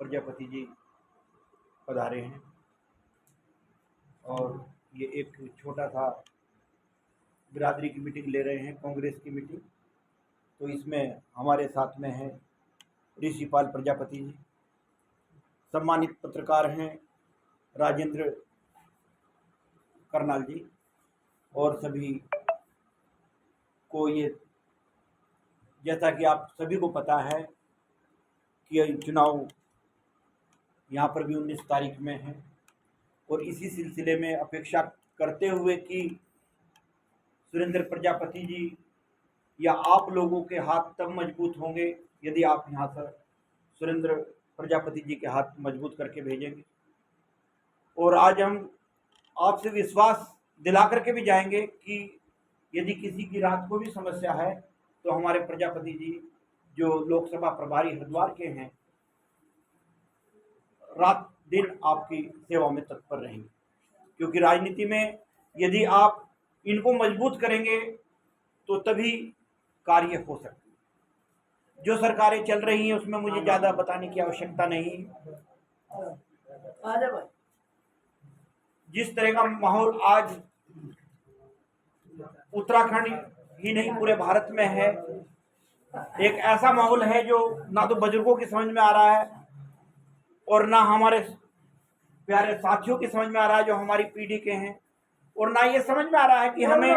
प्रजापति जी पधारे हैं और ये एक छोटा सा बिरादरी की मीटिंग ले रहे हैं, कांग्रेस की मीटिंग। तो इसमें हमारे साथ में हैं ऋषिपाल प्रजापति जी, सम्मानित पत्रकार हैं राजेंद्र करनाल जी, और सभी को ये, जैसा कि आप सभी को पता है कि चुनाव यहाँ पर भी 19 तारीख में है, और इसी सिलसिले में अपेक्षा करते हुए कि सुरेंद्र प्रजापति जी या आप लोगों के हाथ तब मजबूत होंगे यदि आप यहाँ से सुरेंद्र प्रजापति जी के हाथ मजबूत करके भेजेंगे। और आज हम आपसे विश्वास दिला करके भी जाएंगे कि यदि किसी की रात को भी समस्या है तो हमारे प्रजापति जी जो लोकसभा प्रभारी हरिद्वार के हैं, रात दिन आपकी सेवा में तत्पर रहेंगे। क्योंकि राजनीति में यदि आप इनको मजबूत करेंगे तो तभी कार्य हो सकते हैं। जो सरकारें चल रही हैं उसमें मुझे ज़्यादा बताने की आवश्यकता नहीं। जिस तरह का माहौल आज उत्तराखंड ही नहीं पूरे भारत में है, एक ऐसा माहौल है जो ना तो बुजुर्गों की समझ में आ रहा है और ना हमारे प्यारे साथियों की समझ में आ रहा है जो हमारी पीढ़ी के हैं, और ना ये समझ में आ रहा है कि हमें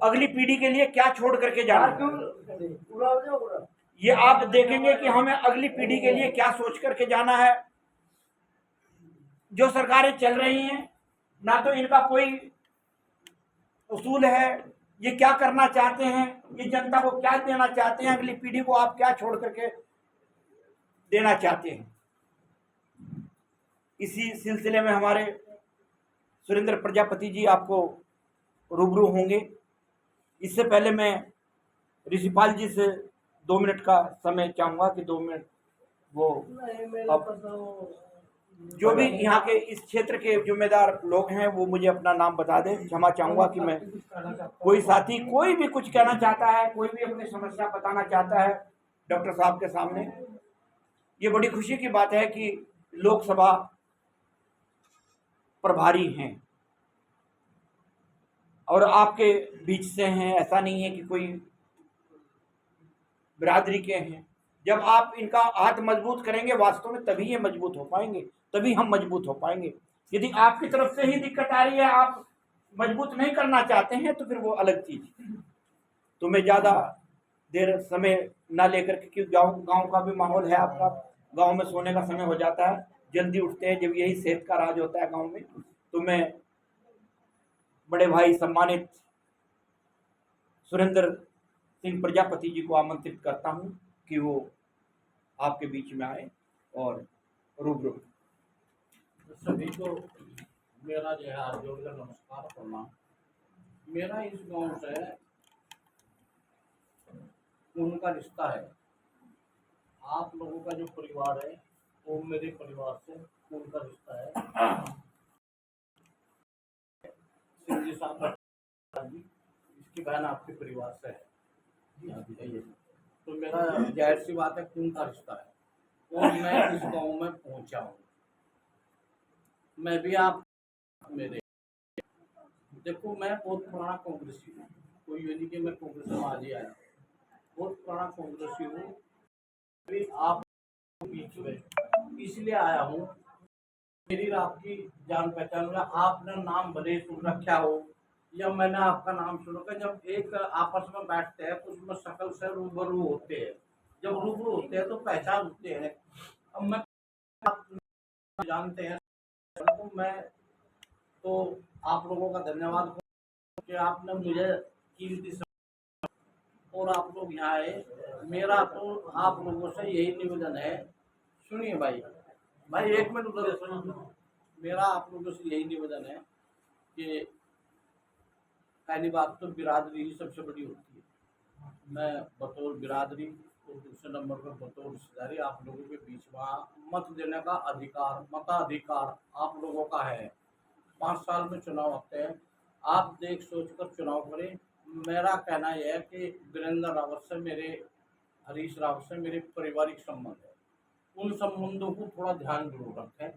अगली पीढ़ी के लिए क्या छोड़ करके जाना। ये आप देखेंगे कि हमें अगली पीढ़ी के लिए क्या सोच करके जाना है। जो सरकारें चल रही हैं ना तो इनका कोई उसूल है, ये क्या करना चाहते हैं, ये जनता को क्या देना चाहते हैं, अगली पीढ़ी को आप क्या छोड़ करके देना चाहते हैं। इसी सिलसिले में हमारे सुरेंद्र प्रजापति जी आपको रूबरू होंगे। इससे पहले मैं ऋषिपाल जी से 2 मिनट का समय चाहूँगा कि 2 मिनट वो अब जो भी यहाँ के इस क्षेत्र के जिम्मेदार लोग हैं वो मुझे अपना नाम बता दें। क्षमा चाहूँगा कि मैं कोई साथी कोई भी कुछ कहना चाहता है, कोई भी अपनी समस्या बताना चाहता है डॉक्टर साहब के सामने। ये बड़ी खुशी की बात है कि लोकसभा प्रभारी हैं और आपके बीच से हैं, ऐसा नहीं है कि कोई बिरादरी के हैं। जब आप इनका हाथ मजबूत करेंगे वास्तव में तभी ये मजबूत हो पाएंगे, तभी हम मजबूत हो पाएंगे। यदि आपकी तरफ से ही दिक्कत आ रही है, आप मजबूत नहीं करना चाहते हैं तो फिर वो अलग चीज। तो मैं ज़्यादा देर समय ना लेकर के, क्योंकि गाँव का भी माहौल है आपका, गाँव में सोने का समय हो जाता है, जल्दी उठते हैं, जब यही सेहत का राज होता है गाँव में। तो मैं बड़े भाई सम्मानित सुरेंद्र सिंह प्रजापति जी को आमंत्रित करता हूं कि वो आपके बीच में आए और रूबरू। सभी को मेरा जो है हाथ जोड़कर नमस्कार करना। मेरा इस गांव से उनका रिश्ता है। आप लोगों का जो परिवार है वो मेरे परिवार से उनका रिश्ता है। सिंह जी साहब इसकी बहन आपके परिवार से है। तो मेरा जाहिर सी बात है खून का रिश्ता है और मैं इस गांव में पहुंचा हूँ। मैं भी आप मेरे देखो, मैं बहुत पुराना कांग्रेसी हूँ, कोई ये नहीं कि मैं कांग्रेस में आज ही आया, बहुत पुराना कांग्रेसी हूँ। आप बीच में इसलिए आया हूँ, मेरी आपकी जान पहचान में आपने नाम भले सुन रखा हो या मैंने आपका नाम सुना। जब एक आपस में बैठते हैं तो उसमें शक्ल से रूबरू होते हैं, जब रूबरू होते हैं तो पहचान होते हैं। अब मैं आप जानते हैं तो मैं तो आप लोगों का धन्यवाद कि आपने मुझे कीमती और आप लोग यहाँ आए। मेरा तो आप लोगों से यही निवेदन है, सुनिए भाई एक मिनट उधर सुनिए। मेरा आप लोगों से यही निवेदन है कि पहली बात तो बिरादरी ही सबसे बड़ी होती है। मैं बतौर बिरादरी और दूसरे नंबर पर बतौर रिश्तेदारी आप लोगों के बीच में मत देने का अधिकार, मताधिकार आप लोगों का है। 5 साल में चुनाव आते हैं, आप देख सोच कर चुनाव करें। मेरा कहना यह है कि वीरेंद्र रावत से मेरे हरीश राव से मेरे पारिवारिक संबंध है, उन संबंधों को थोड़ा ध्यान जरूर रखें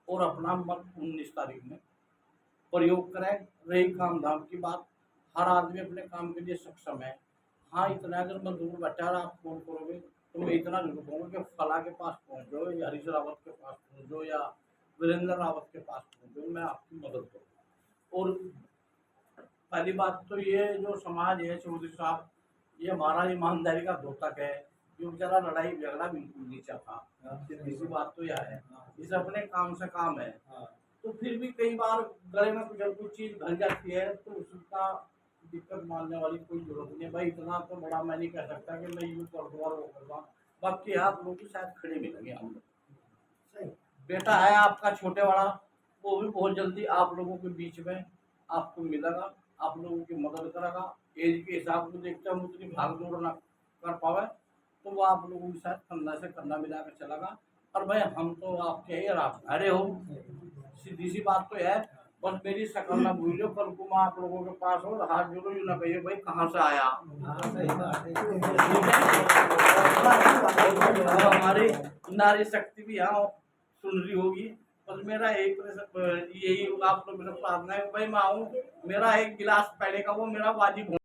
और अपना मत 19 तारीख में प्रयोग करें। रही काम धाम की बात, हर आदमी अपने काम के लिए सक्षम है। हाँ, इतना अगर मैं दूर बैठा और आप फोन करोगे तो मैं इतना जरूर कहूँगा कि फला के पास पहुँचो या हरीश रावत के पास पहुँचो या वीरेंद्र रावत के पास पहुँचो, मैं आपकी मदद करूँ। और पहली बात तो ये जो समाज है चौधरी साहब, ये हमारा ईमानदारी का द्योतक है। जो बेचारा लड़ाई झगड़ा बिल्कुल नहीं चाहता, सीधी सी बात तो यह है, इसे अपने काम से काम है। तो फिर भी कई बार गले में जब कुछ चीज़ घल जाती है तो उसका दिक्कत मानने वाली कोई जरूरत नहीं है। भाई इतना तो बड़ा मैं नहीं कह सकता कि मैं यूँ कर दूँ और वो कर दूँ। बाकी आप लोग की शायद खड़े मिलेंगे हम लोग। बेटा है आपका छोटे वाला, वो भी बहुत जल्दी आप लोगों के बीच में आपको मिलेगा, आप लोगों की मदद करेगा। एज के हिसाब से देखते हम उतनी भाग दौड़ ना कर पावे तो वो आप लोगों के साथ कंधा से कंधा मिला कर चलेगा। और भाई हम तो आपके ही और आप हरे हो, सीधी सी बात तो है। बस मेरी शक्ल ना भूलो, कल को मैं आप लोगों के पास हो हाथ जोड़ो, यूँ ना कहिए भाई कहाँ से आया। और हमारी नारी शक्ति भी यहाँ सुन रही होगी। बस मेरा यही आप लोग मेरा प्रार्थना है भाई मैं आऊँ, मेरा एक गिलास पहले का वो मेरा वाजिब हो,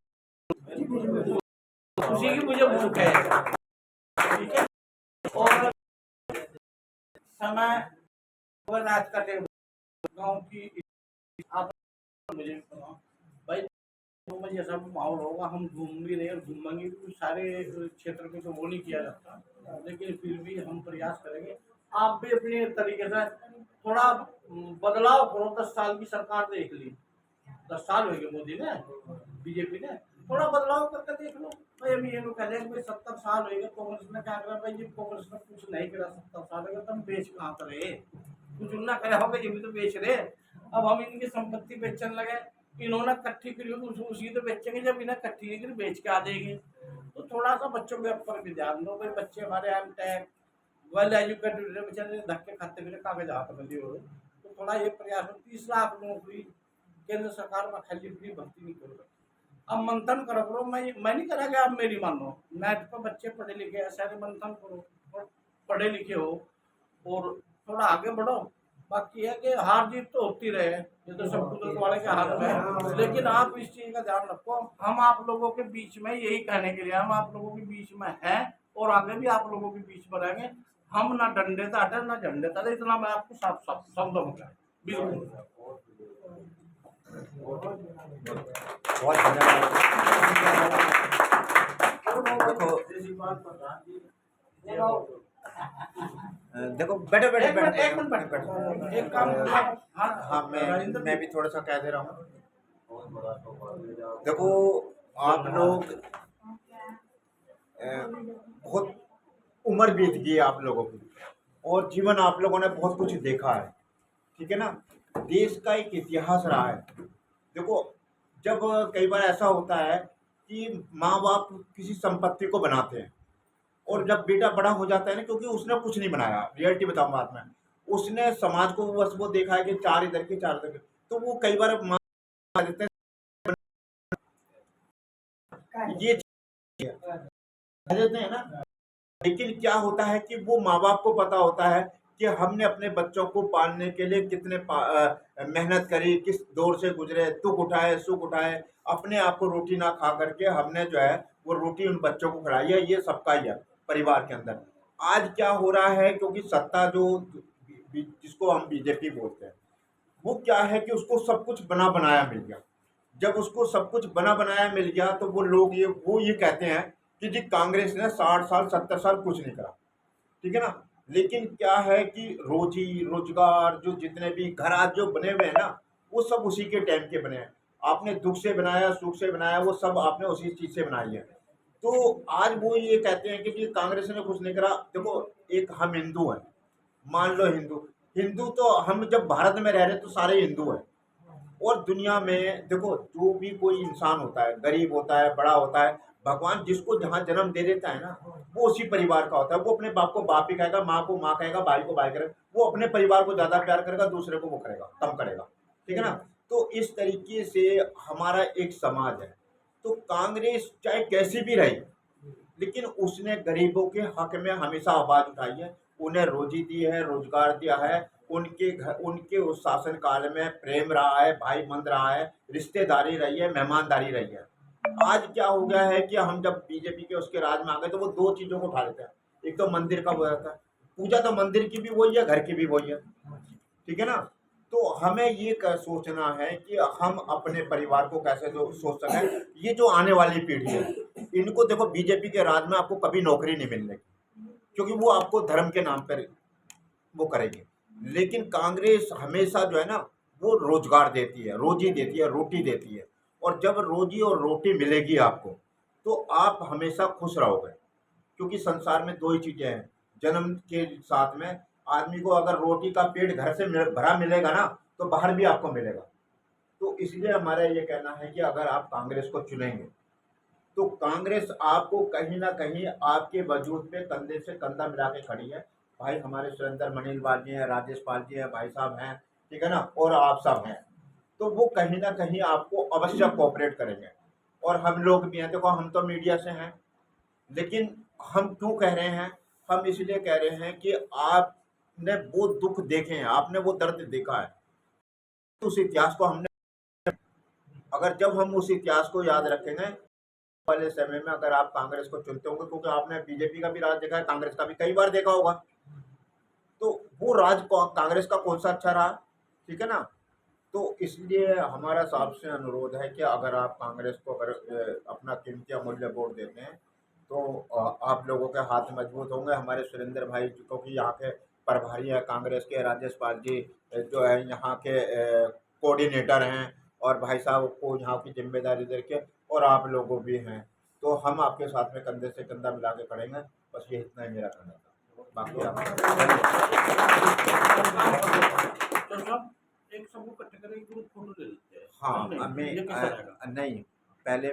उसी की मुझे भूख है। ठीक है, और समय रात का टेबल गाँव की आप मुझे भाई तो मुझे ऐसा माहौल होगा, हम घूम भी रहे और घूमेंगे भी, सारे क्षेत्र में तो वो नहीं किया जाता, लेकिन फिर भी हम प्रयास करेंगे। आप भी अपने तरीके से थोड़ा बदलाव करो। 10 साल की सरकार देख ली, 10 साल हो गए मोदी ने, बीजेपी ने, थोड़ा बदलाव करके देख लो। भाई अभी ये लोग कह रहे हैं भाई 70 साल हो गए कांग्रेस ने क्या करा, भाई जी कांग्रेस ने कुछ नहीं करा 70 साल हो गए, तुम बेच कहाँ करे, कुछ ना करे होगा ये भी तो बेच रहे। अब हम इनकी संपत्ति बेचने लगे, इन्होंने इकट्ठी करी होगी उसी तो बेचेंगे, जब इन्हें इकट्ठी नहीं करी बेच के आ देंगे। तो थोड़ा सा बच्चों के ऊपर भी ध्यान दो। भाई बच्चे हमारे एम टेक वेल एजुकेटेड बेचारे धक्के खाते फिर कागजात बंदी हो, तो थोड़ा ये प्रयास हो। 30 लाख नौकरी केंद्र सरकार में खाली फ्री भर्ती नहीं करो। अब मंथन करो, मैं नहीं करा कि आप मेरी मानो, नेट पर बच्चे पढ़े लिखे ऐसा मंथन करो और पढ़े लिखे हो और थोड़ा आगे बढ़ो। बाकी है कि हार जीत तो होती रहे, ये तो सब कुदरत वाले के हाथ में है, लेकिन आप इस चीज का ध्यान रखो। हम आप लोगों के बीच में यही कहने के लिए हम आप लोगों के बीच में हैं और आगे भी आप लोगों के बीच में रहेंगे। हम ना डंडे से हटे ना झंडे से, इतना मैं आपको साफ साफ शब्दों में बिल्कुल। बहुत धन्यवाद। देखो बैठो बैठो एक मिनट बैठो। एक काम हाँ मैं भी थोड़ा सा कह दे रहा हूँ। देखो आप लोग बहुत उम्र बीत गई है आप लोगों की और जीवन आप लोगों ने बहुत कुछ देखा है, ठीक है ना। देश का एक इतिहास रहा है। देखो जब कई बार ऐसा होता है कि माँ बाप किसी संपत्ति को बनाते हैं और जब बेटा बड़ा हो जाता है ना, क्योंकि उसने कुछ नहीं बनाया, रियलिटी बताऊँ बात में, उसने समाज को बस वो देखा है कि चार इधर के चार उधर के, तो वो कई बार माँ देते हैं ये देते हैं ना। लेकिन क्या होता है कि वो माँ बाप को पता होता है कि हमने अपने बच्चों को पालने के लिए कितने मेहनत करी, किस दौर से गुजरे, दुख उठाए सुख उठाए, अपने आप को रोटी ना खा करके हमने जो है वो रोटी उन बच्चों को खिलाई है। ये सबका ही है परिवार के अंदर। आज क्या हो रहा है, क्योंकि सत्ता जो जिसको हम बीजेपी बोलते हैं, वो क्या है कि उसको सब कुछ बना बनाया मिल गया। जब उसको सब कुछ बना बनाया मिल गया तो वो लोग ये कहते हैं कि जी कांग्रेस ने 60 साल 70 साल कुछ नहीं करा, ठीक है ना। लेकिन क्या है कि रोजी रोजगार जो जितने भी घर आज जो बने हुए हैं ना, वो सब उसी के टाइम के बने हैं। आपने दुख से बनाया सुख से बनाया, वो सब आपने उसी चीज से बनाई है। तो आज वो ये कहते हैं कि जी कांग्रेस ने कुछ नहीं करा। देखो एक हम हिंदू हैं, मान लो हिंदू हिंदू तो हम जब भारत में रह रहे तो सारे हिंदू हैं। और दुनिया में देखो जो भी कोई इंसान होता है, गरीब होता है बड़ा होता है, भगवान जिसको जहाँ जन्म दे देता है ना, वो उसी परिवार का होता है। वो अपने बाप को बाप ही कहेगा, माँ को माँ कहेगा, भाई को भाई करेगा। वो अपने परिवार को ज्यादा प्यार करेगा, दूसरे को वो करेगा कम करेगा, ठीक है ना। तो इस तरीके से हमारा एक समाज है। तो कांग्रेस चाहे कैसी भी रही, लेकिन उसने गरीबों के हक में हमेशा आवाज उठाई है, उन्हें रोजी दी है, रोजगार दिया है, उनके घर, उनके उस शासन काल में प्रेम रहा है, भाई बंद रहा है, रिश्तेदारी रही है, मेहमानदारी रही है। आज क्या हो गया है कि हम जब बीजेपी के उसके राज में आ गए तो वो दो चीजों को उठा लेते हैं। एक तो मंदिर का वो रहता है, पूजा तो मंदिर की भी वही है, घर की भी वही है, ठीक है ना। तो हमें ये सोचना है कि हम अपने परिवार को कैसे सोच सकें। ये जो आने वाली पीढ़ी है, इनको देखो, बीजेपी के राज में आपको कभी नौकरी नहीं मिलने की, क्योंकि वो आपको धर्म के नाम पर वो करेगी। लेकिन कांग्रेस हमेशा जो है ना, वो रोजगार देती है, रोजी देती है, रोटी देती है। और जब रोजी और रोटी मिलेगी आपको, तो आप हमेशा खुश रहोगे, क्योंकि संसार में दो ही चीजें हैं। जन्म के साथ में आदमी को अगर रोटी का पेट घर से भरा मिलेगा ना, तो बाहर भी आपको मिलेगा। तो इसलिए हमारा ये कहना है कि अगर आप कांग्रेस को चुनेंगे, तो कांग्रेस आपको कहीं ना कहीं आपके वजूद पे कंधे से कंधा मिला के खड़ी है। भाई हमारे सुरेंद्र मनीलवाल जी हैं, राजेश पाल जी हैं, भाई साहब हैं, ठीक है ना, और आप सब हैं, तो वो कहीं ना कहीं आपको अवश्य कोऑपरेट करेंगे। और हम लोग भी हैं, देखो हम तो मीडिया से हैं, लेकिन हम क्यों कह रहे हैं, हम इसलिए कह रहे हैं कि आपने वो दुख देखे हैं, आपने वो दर्द देखा है। तो उस इतिहास को हमने, अगर जब हम उस इतिहास को याद रखेंगे वाले समय में, अगर आप कांग्रेस को चुनते होंगे, क्योंकि आपने बीजेपी का भी राज देखा है, कांग्रेस का भी कई बार देखा होगा, तो वो राज कांग्रेस का कौन सा अच्छा रहा, ठीक है ना। तो इसलिए हमारा आपसे अनुरोध है कि अगर आप कांग्रेस को अगर अपना कीमती अमूल्य वोट देते हैं, तो आप लोगों के हाथ मजबूत होंगे। हमारे सुरेंद्र भाई, क्योंकि यहाँ के प्रभारी हैं कांग्रेस के, राजेश पाल जी जो है यहाँ के कोऑर्डिनेटर हैं, और भाई साहब को यहाँ की जिम्मेदारी दे के, और आप लोगों भी हैं, तो हम आपके साथ में कंधे से कंधा मिला के खड़ेंगे। बस ये इतना ही मेरा कहना था, बाकी आप तो सब एक सबको इकट्ठे करके ग्रुप फोटो ले लेते हैं। हाँ, नहीं, हमें ये कैसा रहेगा? नहीं, पहले